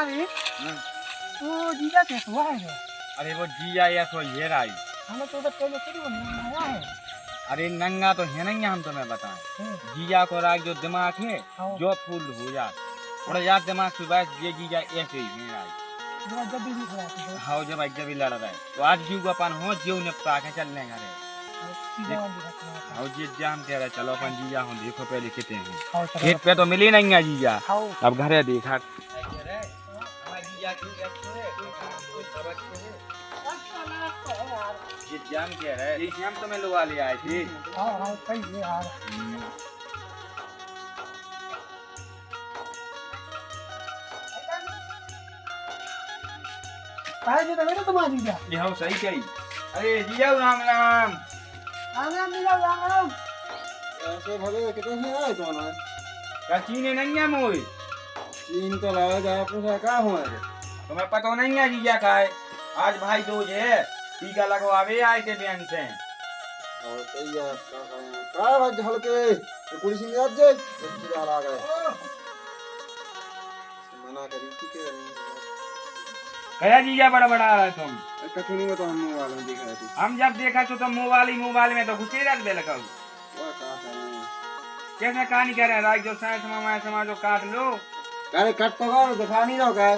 रे तो जीजा कैसे हुआ है? अरे वो जिया या तो ये राई। हमें तो पहले से वो नंगा है। अरे नंगा तो है नहीं, हम तुम्हें बताएं। जिया को राग जो दिमाग है जो फूल हो जाए थोड़ा याद दिमाग सुबह ये जिया ऐसे ही है राई। जब भी खड़ा है हाँ जब भी लड़ रहा है तो आज जीव अपन हो जीव निपटा के चल लेंगे रे। हाँ जी हम कह रहे चलो अपन जीजा हम देखो पहले कितने हैं। खेत पे तो मिली नहीं है जीजा, अब घरे देखा जान कह रहे हम तुम्हें लुआ ले आए थे। हाँ सही है यार। जी तो मेरे तुम्हारी जीजा ये हाँ सही कही। अरे जीजा राम राम। राम राम जीजा राम राम। ऐसे भले कितने से आए तो ना क्या चीने नहीं है मोई चीन तो लाया जा पूछा क्या हुआ है तुम्हें पता नहीं है जीजा का है आज भाई दूज है टीका लगवावे आए थे बहन से। और सही है क्या बात हल्के तो पुलिस ने आज जे रिश्तेदार आ गए मना करी थी के कया जीजा बड़ा बड़ा आ रहा है तुम। कचुनी में तो हम मोबाइल में देख रहे थे हम जब देखा तो मोबाइल में तो घुसे रख दे लगा वो क्या करें कैसे कहानी कह रहे हैं राज जो साइंस मामा समाजो काट लो। अरे कट तो गाओ दिखा नहीं रहा क्या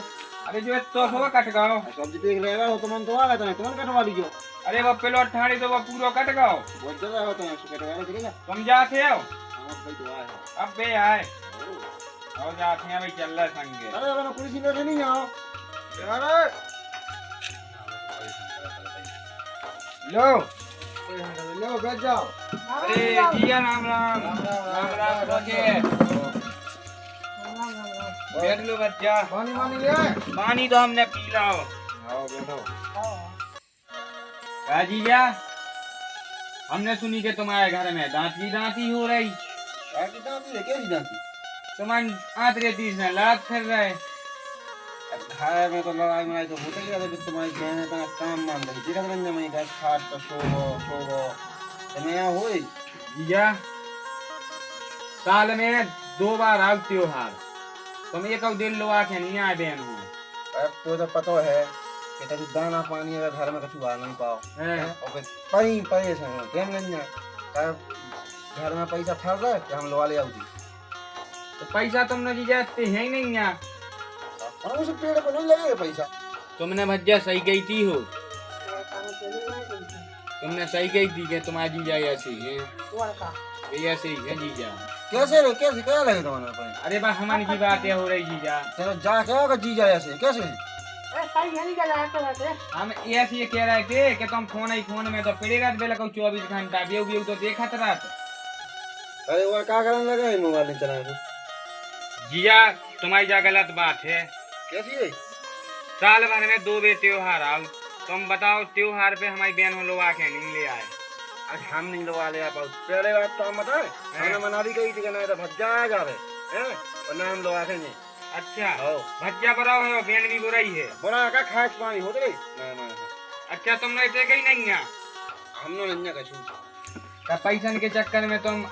अरे जो तो होगा कट गाओ सब्जी देख ले रहा हो तो मन तो आ गया तुम कटवा लीजिए। अरे वो प्लॉट ठाड़ी तो वो पूरा कट गाओ बहुत जगह होता है उसको कटवा चलेगा तुम जाते हो हां भाई तो आए अब बे आए और जाते हैं भाई चल रहा संगे। अरे मैंने पुलिस ने बैठे नहीं आओ अरे लो लो बैठ जाओ। अरे जिया राम राम राम राम रोके बैठ लो बच्चा पानी वानी ले आए पानी तो हमने पी लो। आओ बैठो जीजा हमने सुनी कि तुम्हारे घर में दांती हो रही आगे दांती है कैसी दांती तुम आतरे तीस ने लड़त फिर रहे खाए में तो लड़ाई में तो होता ही रहता तुम्हारी बहन है काम मान रही देखा रंजन में का खाट पर शोगो तो नया होई जीजा साल में 2 बार आउ त्योहार तुम एक दिल लो आके नहीं आए बहन हो। अब तो पता है कि तू दाना पानी अगर घर में कछु आ नहीं पाओ और फिर पई पैसे हैं गेम नहीं है घर में पैसा ठहर रहा है कि हम लवा ले आऊँ तो पैसा तुमने जीजा इतने है ही नहीं है और उस पेड़ पर नहीं लगेगा पैसा तुमने भज्जा सही गई थी हो तुमने सही गई थी कि तुम्हारी जीजा ऐसे ही है ऐसे ही है जीजा कैसे रे कैसे क्या लगे तुम्हारे पर अरे बस हमारी की बातें हो रही जीजा चलो जा क्या होगा जीजा ऐसे कैसे हम ऐसे ये कह रहे थे कि तुम फोन में तो पड़ेगा बेला को 24 घंटा बेउ तो देखा था रात। अरे वो क्या करने लगा है मोबाइल नहीं चलाए तो जीजा तुम्हारी जा गलत बात है कैसी है साल भर में 2 बार त्योहार आओ तुम बताओ त्योहार पे हमारी बहन लोग आके नहीं ले आए। आज हम नहीं लगा ले पाओ पहले बात तो हम बताए हमने मना भी गई थी कि नहीं तो भज्जा आएगा रे हैं और ना हम लोग आके नहीं। अच्छा भज्जा बनाओ है बहन भी बुराई है बड़ा का खास पानी होते रे ना अच्छा तुम रहते गई नहीं है हमने नहीं कछु का पैसन के चक्कर में तुम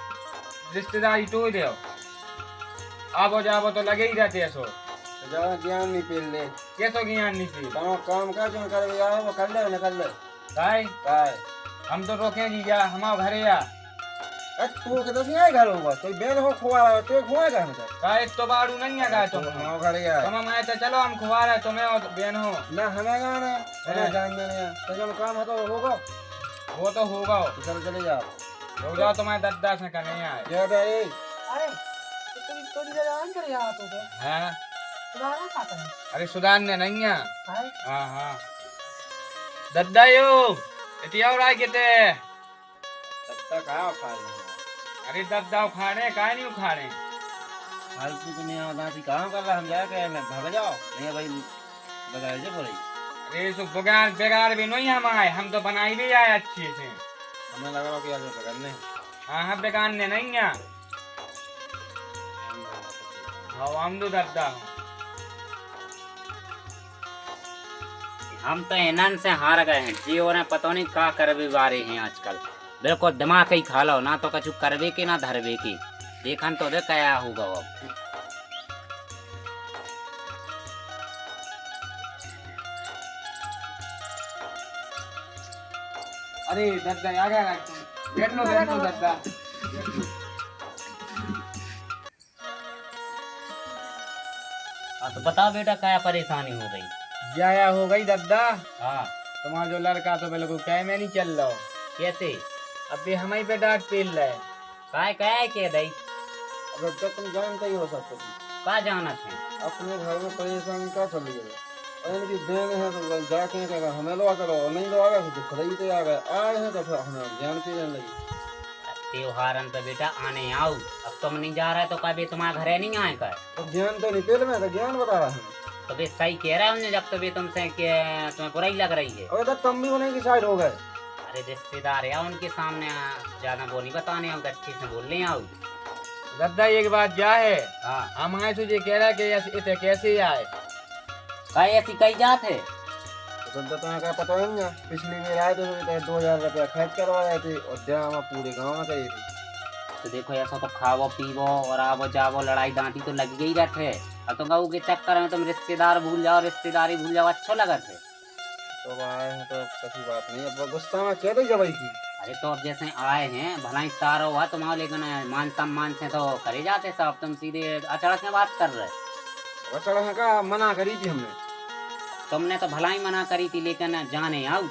रिश्तेदारी तोड़ दो आबो जाबो तो लगे ही रहते सो जरा ज्ञान नहीं पील ले कैसो ज्ञान नहीं पी बनो काम का जो कर जाओ वो कर ले निकल ले भाई काय हम तो रोके जीजा हमारे घरे आ तू के दस नहीं घर होगा कोई बेन हो खुआ तो खुआ घर में काय तो बाड़ू नहीं है काय तुम हमारे घर या तुम आए तो चलो हम खुआ रहे तुम्हें और बहन हो ना हमें जाना है जान जाने तो जब काम है तो होगा वो तो होगा चल चले जाओ हो जाओ तुम्हारे दद्दा से करने आए ये दे अरे तो जीजा आन कर यहां तो हैं सुधारना खाता है अरे सुधारने नहीं है हां हां दद्दा यो इतिया राय केते दद्दा का खा ले अरे दद्दा उखाड़े काहे नहीं उखाड़े फालतू तो नहीं आता थी काम कर रहा हम जाके मैं भाग जाओ नहीं भाई बगाड़ जे बोले अरे सो बेगार भी नहीं हम आए हम तो बनाई भी आए अच्छे से हमें लगा कि यार करने हाँ बेगारने नहीं है हाँ हम तो दद्दा हम तो इन्हन से हार गए हैं जी और पता नहीं क्या करवे बारे हैं आजकल बिल्कुल दिमाग ही खा लो ना तो कछु करवे के ना धरवे के देखन तो दे क्या होगा अब अरे दद्दा आ गया ना, बैठ लो दद्दा। हाँ तो बताओ बेटा क्या परेशानी हो गई। जाया हो गई दद्दा, हाँ तुम्हारा जो लड़का तो बिल्कुल कह में नहीं चल रहा। कैसे अभी हम ही पे डांट पेल रहे। क्या है के दई अब तक तुम जानते ही हो सब कुछ। का जानत है। अपने घर में परेशानी क्या चल रही है? और इनकी देन है तो जाके कहेगा हमें लो करो, और नहीं लो आगा तो खुद ही तो आ गए, आए हैं तो फिर हमें ज्ञान पे जाने लगी। त्योहारन पे बेटा आने आओ, अब तुम नहीं जा रहे तो कभी तुम्हारे घरे नहीं आए कर। तो ज्ञान तो नहीं पेल में, तो ज्ञान बता रहा है। तो बे सही कह रहा हूँ जब तो बे तुमसे तुम्हें बुराई लग रही है। अरे तो तुम भी उन्हीं की साइड हो गए। अरे रिश्तेदार है उनके सामने ज्यादा वो नहीं बताने आओ, अच्छे से बोलने आओ। दद्दा एक बात क्या है, हाँ हम आए तुझे कह रहा है कि इतने कैसे आए। कई ऐसी कई जात है। तो तुम्हें क्या पता ही नहीं, पिछली बार आए थे 2000 रुपया खर्च करवाए थे और ड्रामा पूरे गाँव में करी थी। तो देखो ऐसा तो खावो पीवो और आवो जावो, लड़ाई डांटी तो लग गई रहते। अब तो गऊ के चक्कर में तुम रिश्तेदार भूल जाओ, रिश्तेदारी भूल जाओ, अच्छा लगा थे। तो आए हैं तो किसी बात नहीं, अब गुस्सा में कह दे जब की। अरे तो अब जैसे आए हैं भला ही सारा हुआ तुम्हारा, लेकिन मान सम्मान से तो करे जाते साहब, तुम सीधे अचानक में बात कर रहे। अचड़ का मना करी थी हमने। तुमने तो भला ही मना करी थी, लेकिन जाने आओ।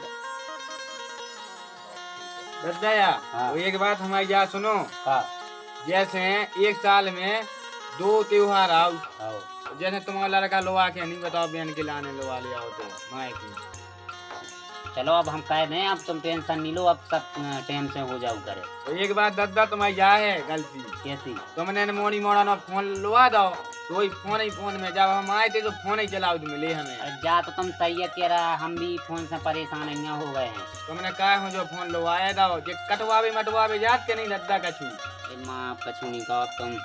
दद्दा हाँ। वो एक बात हमारी जा सुनो, हाँ जैसे एक साल में 2 त्योहार आओ, आओ। जैसे तुम्हारा लड़का लोहा के नहीं बताओ बहन के लाने लोहा ले आओ तो माए की। चलो अब हम कह दें, अब तुम टेंशन नहीं लो, अब सब टाइम से हो जाओ करे। तो एक बात दद्दा तुम्हारी जा है गलती, कैसी। तुमने मोड़ी मोड़ा ना फोन लुआ दो, तो वही फोन में जब हम आए थे तो फोन ही चलाओ तो मिले हमें। अरे जा तो तुम सही है कह रहा, हम भी फोन से परेशान यहाँ हो गए हैं। तुमने कहा हो जो फोन लुआया था जे कटवावे मटवावे जात के नहीं दद्दा कछु। माँ कछु नहीं कहो तुम।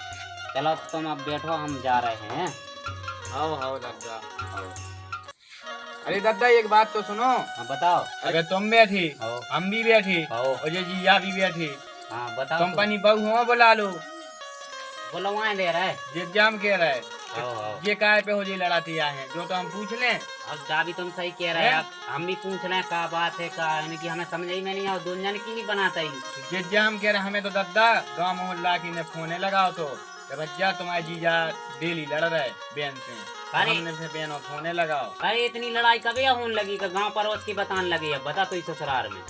चलो तुम अब बैठो, हम जा रहे हैं। आओ दद्दा। आओ। अरे दद्दा एक बात तो सुनो, हाँ बताओ। अगर तुम बैठी आओ। हम भी बैठी आओ। और ये जीजा भी बैठी, हाँ बताओ। कंपनी बहू हो बुला लो, बोलो वहाँ दे रहा है। जे जाम कह रहा है आओ आओ। ये काय पे हो जे लड़ाती है जो तो हम पूछ लें। अब जा भी तुम सही कह रहे हैं, अब हम भी पूछ रहे हैं क्या बात है, क्या यानी कि हमें समझ ही में नहीं आओ, दुनिया की नहीं बनाता ही। जे जाम कह रहे हमें तो दद्दा गाँव मोहल्ला की ने फोने लगाओ तो बच्चा तुम्हारे जीजा डेली लड़ रहे बहन से, अरे हमने फिर बहनों फोने लगाओ। अरे इतनी लड़ाई कभी होने लगी का गांव पड़ोस की बताने लगी है, बता तो इस ससुराल में।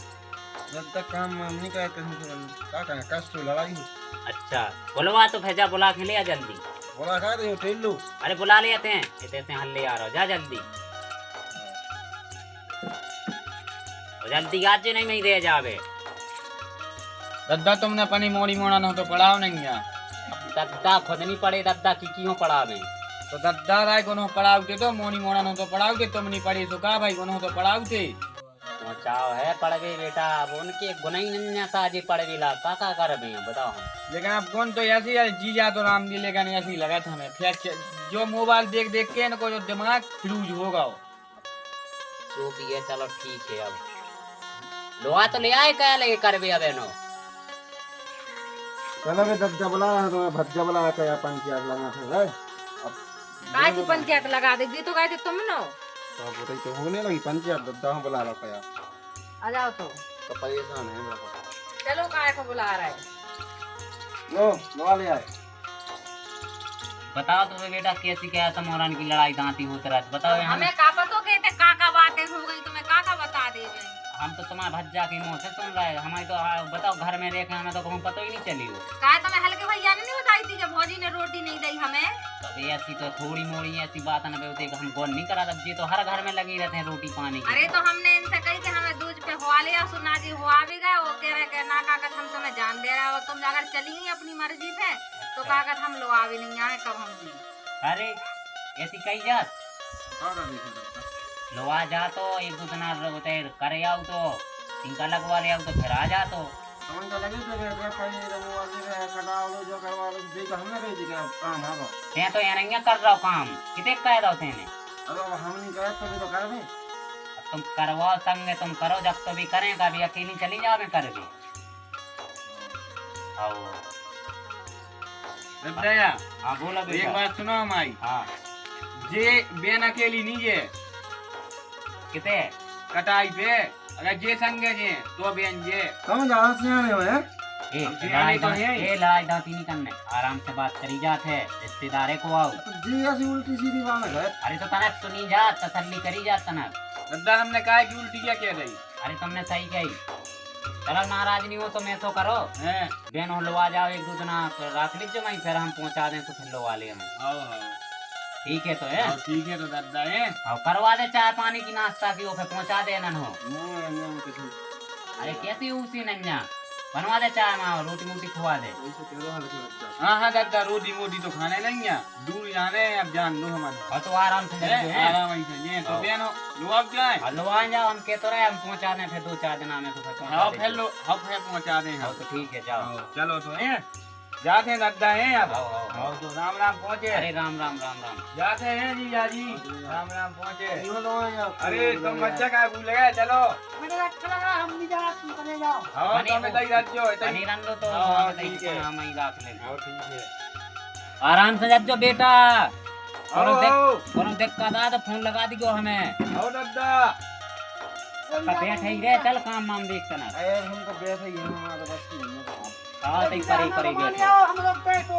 जब तक काम हम नहीं करते क्या करें, कष्ट तो लड़ाई हो। अच्छा बुलवा तो भेजा, बुला के ले आ जल्दी। बोला खा रहे हो ठेल लो। अरे बुला ले आते हैं, इतने से हल्ले आ रहा हो, जा जल्दी। और जल्दी आज नहीं मैं दे जावे। दद्दा तुमने अपनी मोड़ी मोड़ा न तो पढ़ाओ नहीं है, दद्दा खुद नहीं पड़े, दद्दा की क्यों पढ़ावे। तो दद्दा राय को पढ़ाओते तो मोड़ी मोड़ा न तो पढ़ाओते, तुम नहीं पढ़े तो का भाई को तो पढ़ाओते। चाव है पढ़ गए बेटा, अब उनके गुना ही नहीं साजे पढ़ गया, का कर रहे बताओ हम। लेकिन अब कौन तो ऐसी है जीजा तो राम जी लेकिन ऐसी लगा था हमें, फिर जो मोबाइल देख देख के इनको जो दिमाग फ्यूज होगा जो भी है चलो ठीक है। अब लोहा तो ले आए, क्या लगे करवे अब नो। चलो वे दद्दा बुला रहा है तुम्हें, भज्जा बुला के पंचायत लगा था। काय की पंचायत लगा देगी तो काय तुम नो तो तो होने लगी पंचायत, दद्दा हम बुला रहा है। आ जाओ तो परेशान है मेरा। चलो काय को बुला रहा है। लो बुला ले आए। बताओ तुम्हें बेटा कैसी क्या मोरन की लड़ाई दांती होती रहती, बताओ यहाँ। हमें का पतो कहते का बातें हो गई, तुम्हें का बता दे गए। हम तो तुम्हारे भज्जा के मुंह से सुन रहे हैं, हमारी तो बताओ घर में देखे हमें तो कहूँ पता ही नहीं चली हो। काय तुम्हें हल्के भैया ने नहीं बताई थी जब भौजी ने रोटी नहीं दी हमें। तो ऐसी तो थोड़ी मोड़ी ऐसी बात न होती, हम गौर नहीं करा तब, ये तो हर घर में लगी रहते हैं रोटी पानी की। अरे तो हमने इनसे कही कि हमें दूध पे हुआ लिया, सुना जी हुआ भी गए, वो कह रहे कि ना कागज हम तुम्हें जान दे रहे हो, तुम अगर चली गई अपनी मर्जी से तो कागज हम लोग भी नहीं आए कब हम भी। अरे ऐसी कही जात लोआ जा तो एक दो दिन करे आओ तो टीका लगवा ले आओ तो फिर आ जा तो हमन तो लगे थे पहले मोबाइल से कटाओ लो जो करवा लो, देख हमने कही थी कि काम हां ते तो यार कर रहा काम कितने कह दो तेने। अब हम नहीं करे तो कर दे। तुम करवाओ संग तुम करो, जब तो भी करें कभी अकेली चली जाओ मैं कर भी। आओ दद्दा हाँ बोलो एक बेटा। बात सुनो हमारी, हाँ जे बेन अकेली नहीं है कितने कटाई पे अगर जे संगे जे तो बेन जे तुम ज्यादा सियाने हो हैं ए सियाने तो हैं ही। ए लड़ाई दांती नहीं करने, आराम से बात करी जात है, रिश्तेदारे को आओ। तो जी ऐसी उल्टी सीधी बात है अरे तो तनक सुनी जात, तसल्ली करी जात तनक। दादा हमने कहा कि उल्टी क्या कह रही अरे तुमने सही कही। चलो नाराज नहीं हो तो मैं तो करो, हैं बहन हो लवा जाओ एक दो दिन रात लीजिए, वहीं फिर हम पहुंचा दें कुछ लवा ले हमें। आओ ठीक है तो है, ठीक है तो दादा हैं और करवा दे चाय पानी की नाश्ता की, वो फिर पहुंचा दे नन हो। मुंह अंगम के छू अरे कैसी उसी नन्या, बनवा दे चाय माँ, रोटी मोटी खुआ दे। ऐसे कह दो हल्के बच्चा हाँ हाँ दादा रोटी मोटी तो खाने नहीं है, दूर जाने हैं अब जान लो हमारे और तो आराम से जल्दी है, आराम ही से ये तो बेनो लो अब जाए और लवा जाओ, हम कहते रहे हम पहुंचा दें फिर 2-4 दिन में तो फिर हाँ पहुंचा फिर दें। लो हम फिर पहुंचा दें हाँ हम तो ठीक है जाओ। चलो तो हैं जाते हैं दादा हैं अब आओ, आओ, आओ। आओ तो राम राम पहुँचे अरे राम राम राम राम। जाते हैं जीजा जी राम राम पहुँचे इहो लो यार अरे तुम बच्चा का भूल गए चलो मेरे रखला हम नहीं जा तुम चले जाओ हाँ बनी तो मैं तई रखो तई बनी रन लो तो हाँ, हाँ, ठीक है। हम ही रख लेंगे। हाँ ठीक है आराम से जाओ बेटा, और आओ देख देख का दादा फोन लगा दी गो हमें। आओ दादा बैठ ही रहे, चल काम माम देखते ना। अरे हम तो बैठे ही हैं हमारे बस की नहीं है हाँ तो परे परे बैठो। हम लोग बैठो